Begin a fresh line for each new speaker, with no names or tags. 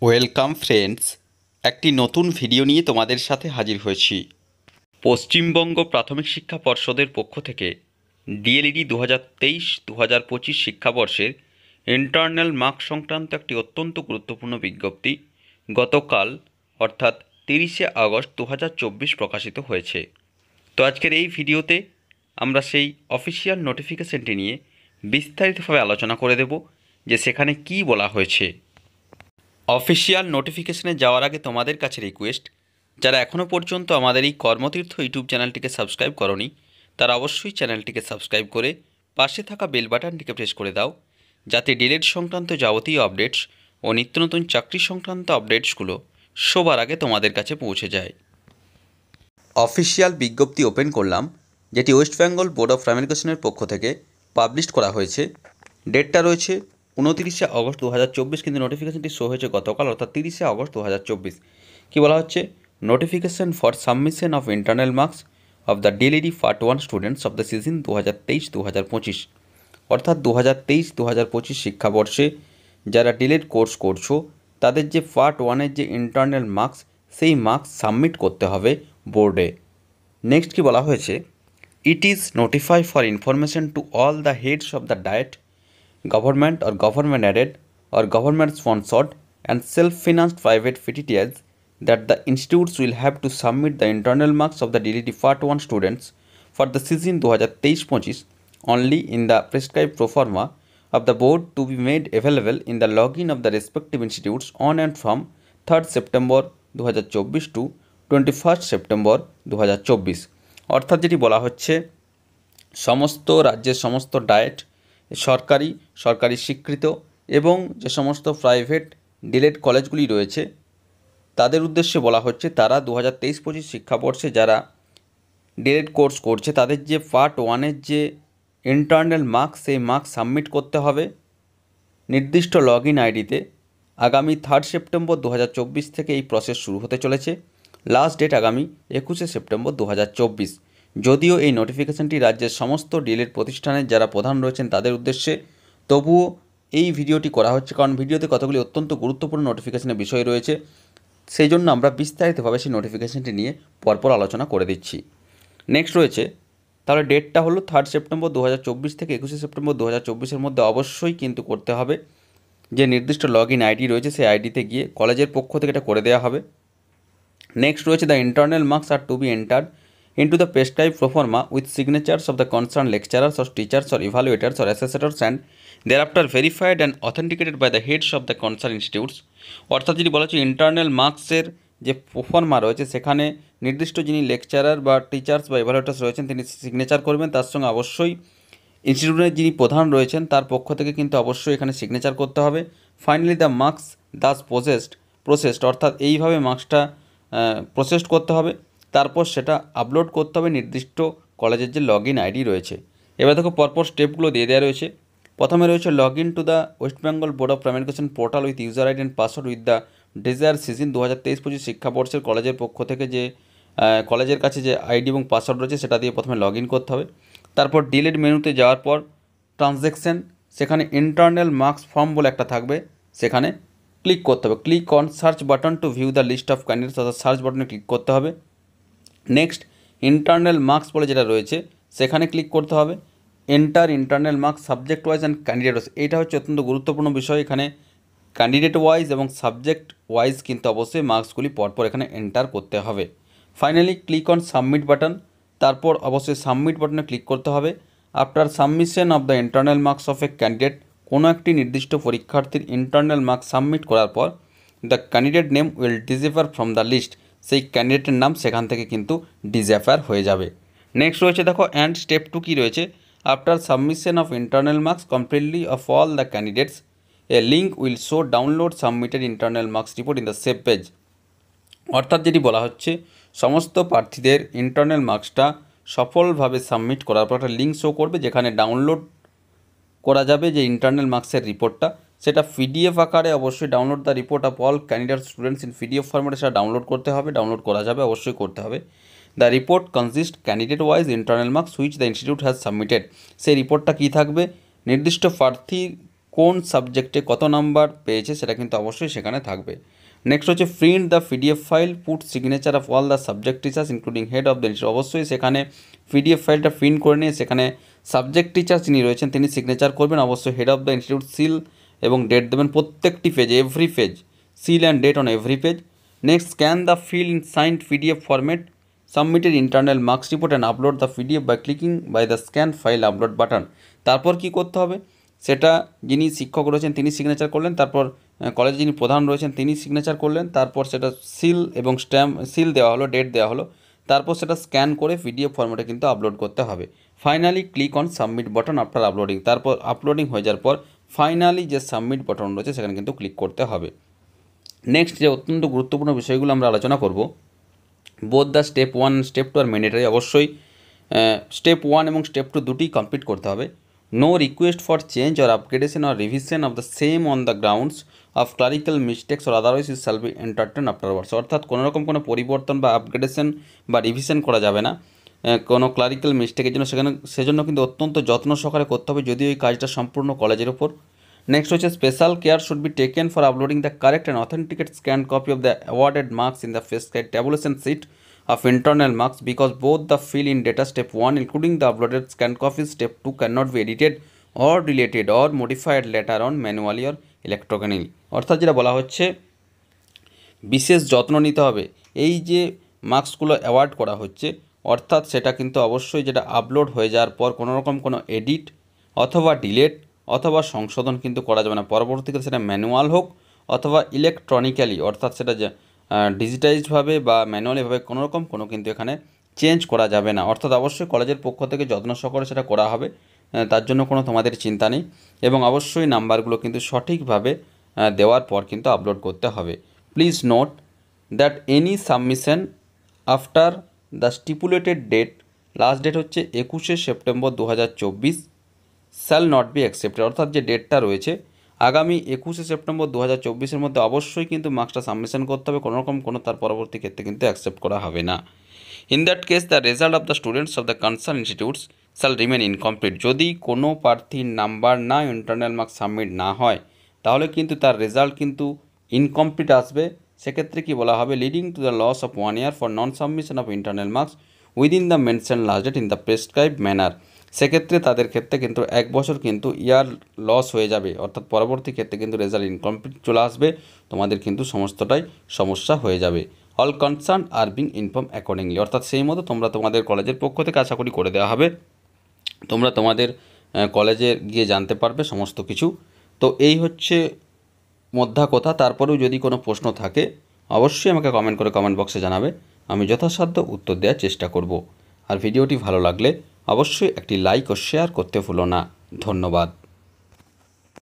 Welcome friends, একটি নতুন video নিয়ে তোমাদের সাথে হাজির হয়েছি। পশ্চিমবঙ্গ প্রাথমিক শিক্ষা পর্ষদের পক্ষ থেকে ডিএলইডি 2023-2025 শিক্ষাবর্ষের ইন্টারনাল মার্কস সংক্রান্ত একটি অত্যন্ত গুরুত্বপূর্ণ বিজ্ঞপ্তি গতকাল অর্থাৎ 30শে আগস্ট 2024 প্রকাশিত হয়েছে। তো আজকের এই ভিডিওতে আমরা সেই অফিসিয়াল নোটিফিকেশনটি নিয়ে বিস্তারিতভাবে আলোচনা করে দেব যে সেখানে কী বলা হয়েছে। অফিসিয়াল নোটিফিকেশনে যাওয়ার আগে তোমাদের কাছে রিকোয়েস্ট, যারা এখনও পর্যন্ত আমাদের এই কর্মতীর্থ ইউটিউব চ্যানেলটিকে সাবস্ক্রাইব করনি তারা অবশ্যই চ্যানেলটিকে সাবস্ক্রাইব করে পাশে থাকা বেল বাটনটিকে প্রেস করে দাও, যাতে ডিলেট সংক্রান্ত যাবতীয় আপডেটস ও নিত্য নতুন চাকরি সংক্রান্ত আপডেটসগুলো সবার আগে তোমাদের কাছে পৌঁছে যায়। অফিসিয়াল বিজ্ঞপ্তি ওপেন করলাম, যেটি ওয়েস্ট বেঙ্গল বোর্ড অফ ফ্যামিলিকেশনের পক্ষ থেকে পাবলিশ করা হয়েছে। ডেটটা রয়েছে 29শে আগস্ট 2024, কিন্তু নোটিফিকেশনটি শো হয়েছে গতকাল অর্থাৎ 30শে আগস্ট 2024। কী বলা হচ্ছে? Notification for submission of internal marks of the DLED part 1 students of the season 2023-2025, অর্থাৎ 2023-2025 শিক্ষাবর্ষে যারা ডিএলইড কোর্স করছো তাদের যে পার্ট 1-এর যে ইন্টারনাল মার্কস, সেই মার্কস সাবমিট করতে হবে বোর্ডে। নেক্সট কি বলা হয়েছে? It is notify for information to all the heads of the DIET, government or government aided or government sponsored and self-financed private FTTs that the institutes will have to submit the internal marks of the DLED Part 1 students for the season 2023-25 only in the prescribed pro forma of the board to be made available in the login of the respective institutes on and from 3rd September 2024 to 21st September 2024। অর্থাৎ যেটি বলা হচ্ছে, সমস্ত রাজ্যের সমস্ত diet সরকারি স্বীকৃত এবং যে সমস্ত প্রাইভেট ডিলেড কলেজগুলি রয়েছে তাদের উদ্দেশ্যে বলা হচ্ছে, তারা 2023-25 শিক্ষাবর্ষে যারা ডিলেড কোর্স করছে তাদের যে পার্ট 1-এর যে ইন্টারনাল মার্কস, সেই মার্কস সাবমিট করতে হবে নির্দিষ্ট লগ ইন আইডিতে। আগামী 3rd সেপ্টেম্বর 2024 থেকে এই প্রসেস শুরু হতে চলেছে। লাস্ট ডেট আগামী 21শে সেপ্টেম্বর 2024। যদিও এই নোটিফিকেশনটি রাজ্যের সমস্ত ডিএলএড প্রতিষ্ঠানের যারা প্রধান রয়েছেন তাদের উদ্দেশ্যে, তবুও এই ভিডিওটি করা হচ্ছে কারণ ভিডিওতে কতগুলি অত্যন্ত গুরুত্বপূর্ণ নোটিফিকেশনের বিষয় রয়েছে। সেই জন্য আমরা বিস্তারিতভাবে সেই নোটিফিকেশনটি নিয়ে পরপর আলোচনা করে দিচ্ছি। নেক্সট রয়েছে, তাহলে ডেটটা হলো 3rd সেপ্টেম্বর 2024 থেকে 21শে সেপ্টেম্বর 2024-এর মধ্যে অবশ্যই কিন্তু করতে হবে। যে নির্দিষ্ট লগ ইন আইডি রয়েছে সেই আইডিতে গিয়ে কলেজের পক্ষ থেকে এটা করে দেওয়া হবে। নেক্সট রয়েছে, the internal marks are to be entered into the prescribed pro forma with signatures of the concerned lecturers or teachers or evaluators or assessors and thereafter verified and authenticated by the heads of the concerned institutes। অর্থাৎ যদি বলা হচ্ছে internal মার্কসের যে pro forma রয়েছে সেখানে নির্দিষ্ট যিনি লেকচারার বা টিচার্স বা এভালুয়েটার্স রয়েছেন তিনি সিগনেচার করবেন, তার সঙ্গে অবশ্যই ইনস্টিটিউটের যিনি প্রধান রয়েছেন তার পক্ষ থেকে কিন্তু অবশ্যই এখানে সিগনেচার করতে হবে। Finally the marks Das processed, অর্থাৎ এইভাবে মার্কসটা প্রসেস করতে হবে, তারপর সেটা আপলোড করতে হবে নির্দিষ্ট কলেজের যে লগ ইন আইডি রয়েছে। এবার দেখো পরপর স্টেপগুলো দিয়ে দেওয়া রয়েছে। প্রথমে রয়েছে log in to the West Bengal board of ফ্যামিলিকেশন portal with user ID and password with the desire session 2023-25 শিক্ষাবর্ষের কলেজের পক্ষ থেকে যে কলেজের কাছে যে আইডি এবং পাসওয়ার্ড রয়েছে সেটা দিয়ে প্রথমে লগ ইন করতে হবে। তারপর ডিলিট মেনুতে যাওয়ার পর ট্রানজ্যাকশন, সেখানে ইন্টারনাল মার্কস ফর্ম বলে একটা থাকবে, সেখানে ক্লিক করতে হবে। Click on search button to view the list of candidates, অর্থাৎ সার্চ বাটনে ক্লিক করতে হবে। নেক্সট ইন্টারনাল মার্কস বলে যেটা রয়েছে সেখানে ক্লিক করতে হবে। Enter internal marks subject wise and candidate wise, এইটা হচ্ছে অত্যন্ত গুরুত্বপূর্ণ বিষয়। এখানে ক্যান্ডিডেট ওয়াইজ এবং সাবজেক্ট ওয়াইজ কিন্তু অবশ্যই মার্কসগুলি পরপর এখানে এন্টার করতে হবে। Finally click on submit button, তারপর অবশ্যই সাবমিট বাটনে ক্লিক করতে হবে। After submission of the internal marks of a candidate, কোনো একটি নির্দিষ্ট পরীক্ষার্থীর ইন্টারনাল মার্কস সাবমিট করার পর the candidate name will disappear from the list, সেই ক্যান্ডিডেটের নাম সেখান থেকে কিন্তু ডিসঅ্যাপিয়ার হয়ে যাবে। নেক্সট রয়েছে দেখো অ্যান্ড স্টেপ 2 কী রয়েছে, after submission of internal marks completely of all the candidates A link will show download submitted internal marks report in the save page. অর্থাৎ যেটি বলা হচ্ছে, সমস্ত প্রার্থীদের ইন্টারনাল মার্কসটা সফলভাবে সাবমিট করার পর একটা লিঙ্ক শো করবে যেখানে ডাউনলোড করা যাবে যে ইন্টারনাল মার্কসের রিপোর্টটা, সেটা পিডিএফ আকারে অবশ্যই download the report of all candidate students in PDF ফরম্যাটে সেটা ডাউনলোড করতে হবে, ডাউনলোড করা যাবে, অবশ্যই করতে হবে। The report consist candidate wise internal marks which the institute has submitted, সেই রিপোর্টটা কী থাকবে, নির্দিষ্ট প্রার্থীর কোন সাবজেক্টে কত নাম্বার পেয়েছে সেটা কিন্তু অবশ্যই সেখানে থাকবে। নেক্সট হচ্ছে print the PDF file, put signature of all the subject teachers including head of the institute. অবশ্যই সেখানে পিডিএফ ফাইলটা প্রিন্ট করে নিয়ে সেখানে সাবজেক্ট টিচার যিনি রয়েছেন তিনি সিগনেচার করবেন, অবশ্যই head of the institute seal এবং ডেট দেবেন প্রত্যেকটি পেজে, every page, seal and date on every page. Next scan the fill in signed PDF format, submitted internal marks report and upload the PDF by clicking by the scan file upload button. তারপর কি করতে হবে, সেটা যিনি শিক্ষক রয়েছেন তিনি signature করলেন, তারপর কলেজে যিনি প্রধান রয়েছেন তিনি সিগনেচার করলেন, তারপর সেটা সিল এবং স্ট্যাম্প সিল দেওয়া হলো, ডেট দেওয়া হলো, তারপর সেটা স্ক্যান করে পিডিএফ ফরম্যাটে কিন্তু আপলোড করতে হবে। Finally click on submit button after uploading. তারপর আপলোডিং হয়ে যাওয়ার পর ফাইনালি যে সাবমিট বাটন রয়েছে সেখানে কিন্তু ক্লিক করতে হবে। নেক্সট যে অত্যন্ত গুরুত্বপূর্ণ বিষয়গুলো আমরা আলোচনা করব, both the step 1 and step 2 are mandatory. অবশ্যই স্টেপ 1 এবং স্টেপ 2 দুটি কমপ্লিট করতে হবে। No request for change or upgradation or revision of the same on the grounds of clerical mistakes or otherwise is shall be entertain afterwards. অর্থাৎ কোনোরকম কোনো পরিবর্তন বা আপগ্রেডেশন বা রিভিশন করা যাবে না কোনো ক্লারিক্যাল মিস্টেকের জন্য, সেজন্য কিন্তু অত্যন্ত যত্ন সহকারে করতে হবে, যদিও এই কাজটা সম্পূর্ণ কলেজের ওপর। নেক্সট হচ্ছে special care should be taken for uploading the correct and authenticate scan copy of the awarded marks in the prescribed tabulation sheet of internal marks, because both the fill in data step 1 including the uploaded scan copies step 2 cannot be edited or deleted or modified later on manually or electronically। অর্থাৎ যেটা বলা হচ্ছে বিশেষ যত্ন নিতে হবে এই যে মার্কসগুলো অ্যাওয়ার্ড করা হচ্ছে, অর্থাৎ সেটা কিন্তু অবশ্যই যেটা আপলোড হয়ে যাওয়ার পর কোনো রকম কোনো এডিট অথবা ডিলেট অথবা সংশোধন কিন্তু করা যাবে না। পরবর্তীকালে সেটা ম্যানুয়াল হোক অথবা ইলেকট্রনিক্যালি, অর্থাৎ সেটা ডিজিটাইজডভাবে বা ম্যানুয়ালিভাবে কোনো রকম কোনো কিন্তু এখানে চেঞ্জ করা যাবে না। অর্থাৎ অবশ্যই কলেজের পক্ষ থেকে যত্ন সহকারে সেটা করা হবে, তার জন্য কোনো তোমাদের চিন্তা নেই। এবং অবশ্যই নাম্বারগুলো কিন্তু সঠিকভাবে দেওয়ার পর কিন্তু আপলোড করতে হবে। Please note that any submission after the stipulated date, last date হচ্ছে 21শে September 2024, shall not be accepted. অর্থাৎ যে ডেটটা রয়েছে আগামী 21শে সেপ্টেম্বর 2024-এর মধ্যে অবশ্যই কিন্তু মার্কসটা সাবমিশন করতে হবে, কোনোরকম কোনো তার পরবর্তী ক্ষেত্রে কিন্তু অ্যাকসেপ্ট করা হবে না। In that case the result of the students of the concern institutes shall remain incomplete. যদি কোনো প্রার্থীর নাম্বার না ইন্টারনাল মার্কস সাবমিট না হয় তাহলে কিন্তু তার রেজাল্ট কিন্তু ইনকমপ্লিট আসবে। সেক্ষেত্রে কি বলা হবে, leading to the loss of 1 year for non submission of internal marks within the mention last date in the prescribe manner. সেক্ষেত্রে তাদের ক্ষেত্রে কিন্তু 1 বছর কিন্তু ইয়ার লস হয়ে যাবে, অর্থাৎ পরবর্তী ক্ষেত্রে কিন্তু রেজাল্ট ইনকমপ্লিট চলে আসবে, তোমাদের কিন্তু সমস্তটাই সমস্যা হয়ে যাবে। All concern are being inform accordingly. অর্থাৎ সেই মতো তোমরা তোমাদের কলেজের পক্ষ থেকে আশা করি করে দেওয়া হবে, তোমরা তোমাদের কলেজে গিয়ে জানতে পারবে সমস্ত কিছু। তো এই হচ্ছে মোদ্দা কথা। তারপরেও যদি কোনো প্রশ্ন থাকে অবশ্যই আমাকে কমেন্ট করে কমেন্ট বক্সে জানাবে, আমি যথাসাধ্য উত্তর দেওয়ার চেষ্টা করব। আর ভিডিওটি ভালো লাগলে অবশ্যই একটি লাইক ও শেয়ার করতে ভুলো না। ধন্যবাদ।